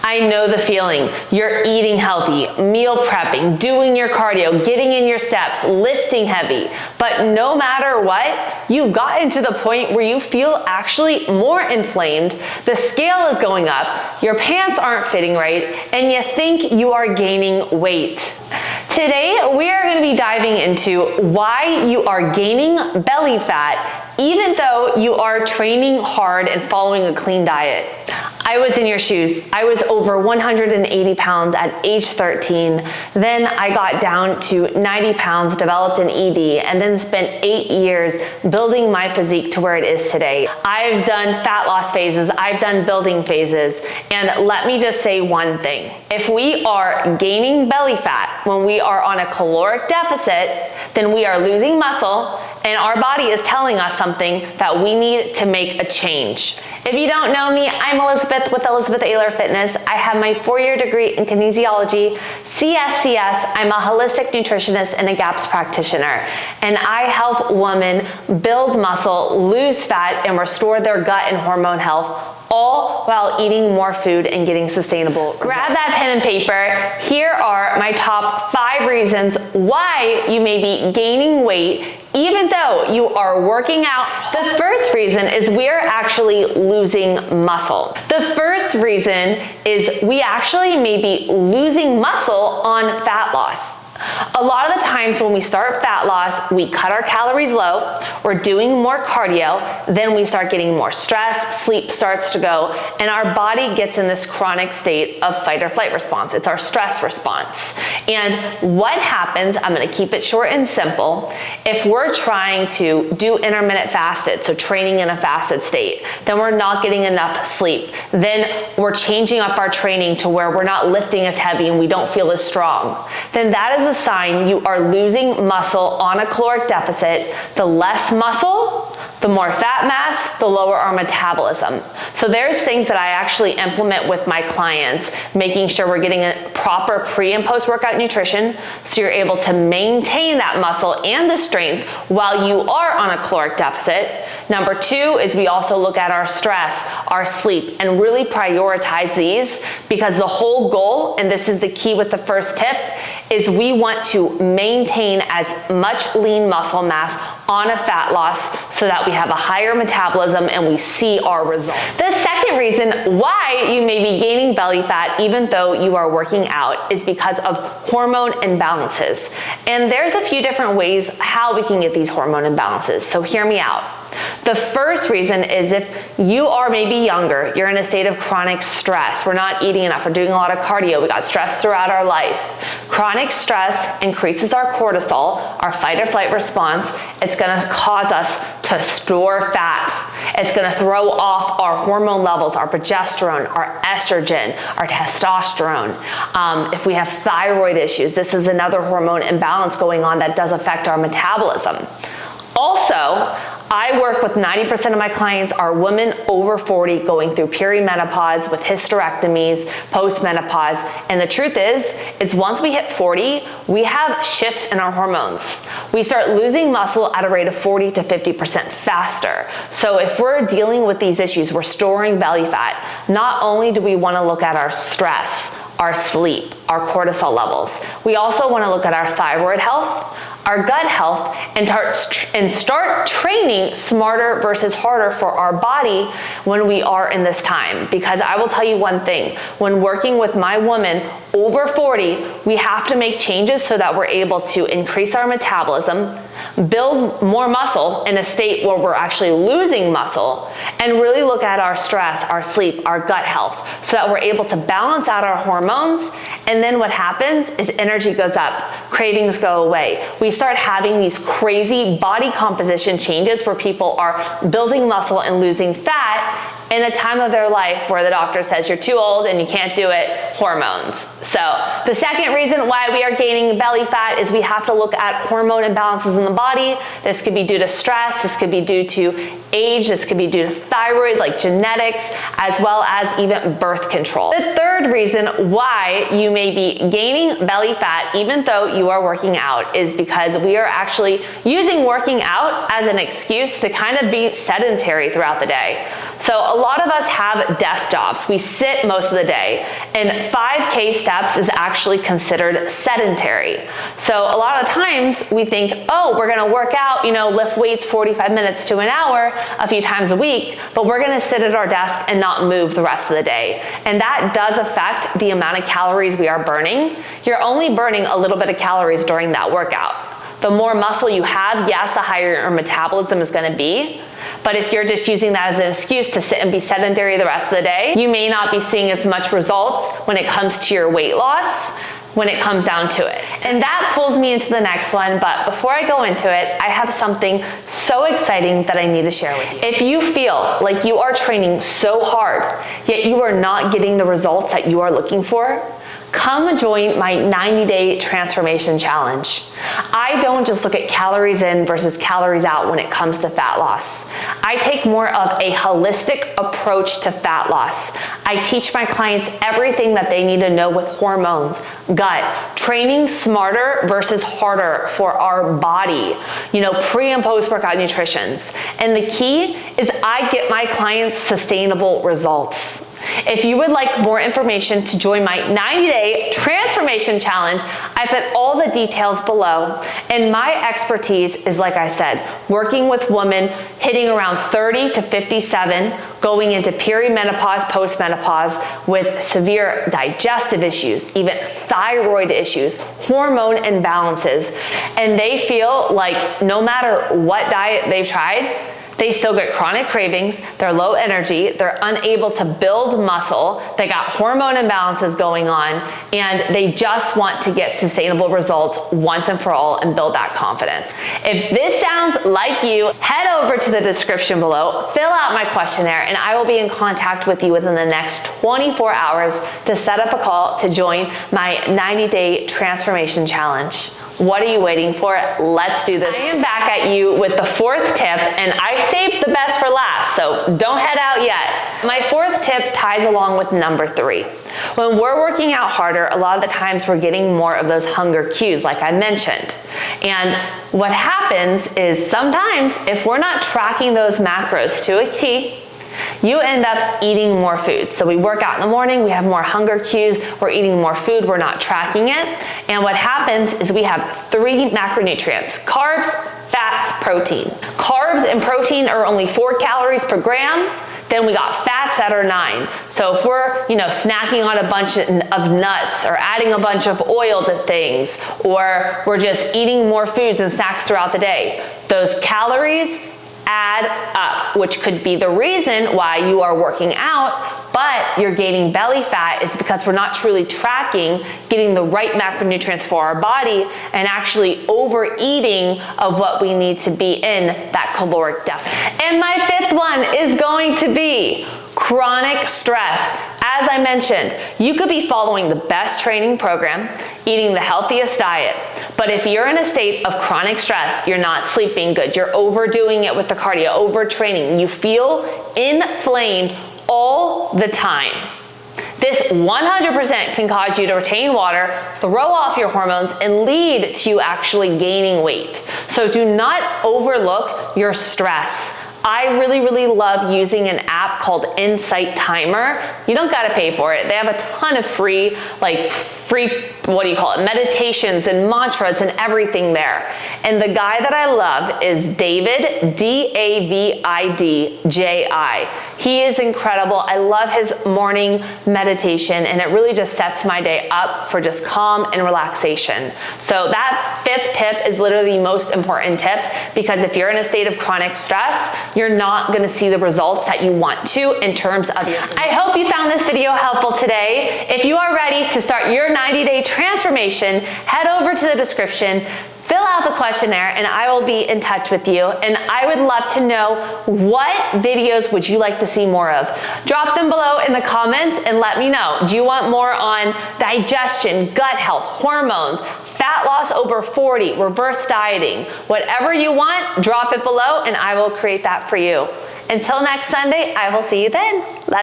I know the feeling. You're eating healthy, meal prepping, doing your cardio, getting in your steps, lifting heavy. But no matter what, you've gotten to the point where you feel actually more inflamed, the scale is going up, your pants aren't fitting right, and you think you are gaining weight. Today, we are going to be diving into why you are gaining belly fat even though you are training hard and following a clean diet. I was in your shoes. I was over 180 pounds at age 13. Then I got down to 90 pounds, developed an ED, and then spent 8 years building my physique to where it is today. I've done fat loss phases, I've done building phases, and let me just say one thing. If we are gaining belly fat when we are on a caloric deficit, then we are losing muscle, and our body is telling us something that we need to make a change. If you don't know me, I'm Elizabeth with Elizabeth Ayler Fitness. I have my 4-year degree in kinesiology, CSCS. I'm a holistic nutritionist and a GAPS practitioner. And I help women build muscle, lose fat, and restore their gut and hormone health, all while eating more food and getting sustainable. Grab that pen and paper. Here are my top 5 reasons why you may be gaining weight even though you are working out. The first reason is we are actually losing muscle. The first reason is we actually may be losing muscle on fat loss. A lot of the times when we start fat loss, we cut our calories low, we're doing more cardio, then we start getting more stress, sleep starts to go, and our body gets in this chronic state of fight or flight response. It's our stress response. And what happens, I'm gonna keep it short and simple, if we're trying to do intermittent fasted, so training in a fasted state, then we're not getting enough sleep. Then we're changing up our training to where we're not lifting as heavy and we don't feel as strong. Then that is a sign you are losing muscle on a caloric deficit. The less muscle, the more fat mass, the lower our metabolism. So there's things that I actually implement with my clients, making sure we're getting a proper pre and post workout nutrition so you're able to maintain that muscle and the strength while you are on a caloric deficit. Number 2 is we also look at our stress, our sleep, and really prioritize these, because the whole goal, and this is the key with the first tip, is we want to maintain as much lean muscle mass on a fat loss so that we have a higher metabolism and we see our results. The second reason why you may be gaining belly fat even though you are working out is because of hormone imbalances. And there's a few different ways how we can get these hormone imbalances, so hear me out. The first reason is if you are maybe younger, you're in a state of chronic stress, we're not eating enough, we're doing a lot of cardio, we got stress throughout our life. Chronic stress increases our cortisol, our fight or flight response. It's gonna cause us to store fat. It's gonna throw off our hormone levels, our progesterone, our estrogen, our testosterone. If we have thyroid issues, this is another hormone imbalance going on that does affect our metabolism. Also, I work with 90% of my clients are women over 40 going through perimenopause with hysterectomies, postmenopause. And the truth is once we hit 40, we have shifts in our hormones. We start losing muscle at a rate of 40 to 50% faster. So if we're dealing with these issues, we're storing belly fat, not only do we want to look at our stress, our sleep, our cortisol levels, we also want to look at our thyroid health, our gut health, and start training smarter versus harder for our body when we are in this time. Because I will tell you one thing, when working with my woman over 40, we have to make changes so that we're able to increase our metabolism, build more muscle in a state where we're actually losing muscle, and really look at our stress, our sleep, our gut health, so that we're able to balance out our hormones. And then what happens is energy goes up, cravings go away. We start having these crazy body composition changes where people are building muscle and losing fat in a time of their life where the doctor says you're too old and you can't do it, hormones. So the second reason why we are gaining belly fat is we have to look at hormone imbalances in the body. This could be due to stress, this could be due to age, this could be due to thyroid, like genetics, as well as even birth control. The third reason why you may be gaining belly fat even though you are working out is because we are actually using working out as an excuse to kind of be sedentary throughout the day. So a lot of us have desk jobs. We sit most of the day, and 5K steps is actually considered sedentary. So a lot of times we think, oh, we're gonna work out, lift weights 45 minutes to an hour a few times a week, but we're gonna sit at our desk and not move the rest of the day. And that does affect the amount of calories we are burning. You're only burning a little bit of calories during that workout. The more muscle you have, yes, the higher your metabolism is gonna be. But if you're just using that as an excuse to sit and be sedentary the rest of the day, you may not be seeing as much results when it comes to your weight loss, when it comes down to it. And that pulls me into the next one, but before I go into it, I have something so exciting that I need to share with you. If you feel like you are training so hard, yet you are not getting the results that you are looking for, come join my 90-day transformation challenge. I don't just look at calories in versus calories out when it comes to fat loss. I take more of a holistic approach to fat loss. I teach my clients everything that they need to know with hormones, gut, training smarter versus harder for our body, pre and post workout nutritions. And the key is I get my clients sustainable results. If you would like more information to join my 90-day transformation challenge, I put all the details below. And my expertise is, like I said, working with women hitting around 30 to 57, going into perimenopause, postmenopause with severe digestive issues, even thyroid issues, hormone imbalances. And they feel like no matter what diet they've tried, they still get chronic cravings, they're low energy, they're unable to build muscle, they got hormone imbalances going on, and they just want to get sustainable results once and for all and build that confidence. If this sounds like you, head over to the description below, fill out my questionnaire, and I will be in contact with you within the next 24 hours to set up a call to join my 90-day transformation challenge. What are you waiting for? Let's do this. I am back at you with the fourth tip, and I saved the best for last, so don't head out yet. My fourth tip ties along with number 3. When we're working out harder, a lot of the times we're getting more of those hunger cues, like I mentioned. And what happens is sometimes if we're not tracking those macros to a T, you end up eating more food. So we work out in the morning, we have more hunger cues, we're eating more food, we're not tracking it. And what happens is we have 3 macronutrients: carbs, fats, protein. Carbs and protein are only 4 calories per gram. Then we got fats that are 9. So if we're, snacking on a bunch of nuts or adding a bunch of oil to things, or we're just eating more foods and snacks throughout the day, those calories add up, which could be the reason why you are working out, but you're gaining belly fat is because we're not truly tracking, getting the right macronutrients for our body, and actually overeating of what we need to be in that caloric deficit. And my 5th one is going to be chronic stress. As I mentioned, you could be following the best training program, eating the healthiest diet, but if you're in a state of chronic stress, you're not sleeping good, you're overdoing it with the cardio, overtraining, you feel inflamed all the time. This 100% can cause you to retain water, throw off your hormones, and lead to you actually gaining weight. So do not overlook your stress. I really love using an app called Insight Timer. You don't gotta pay for it. They have a ton of free, meditations and mantras and everything there. And the guy that I love is David, D-A-V-I-D-J-I. He is incredible. I love his morning meditation, and it really just sets my day up for just calm and relaxation. So that 5th tip is literally the most important tip, because if you're in a state of chronic stress, you're not gonna see the results that you want to in terms of your I hope you found this video helpful today. If you are ready to start your 90-day transformation, head over to the description, fill out the questionnaire, and I will be in touch with you. And I would love to know, what videos would you like to see more of? Drop them below in the comments and let me know. Do you want more on digestion, gut health, hormones, fat loss over 40, reverse dieting? Whatever you want, drop it below and I will create that for you. Until next Sunday, I will see you then.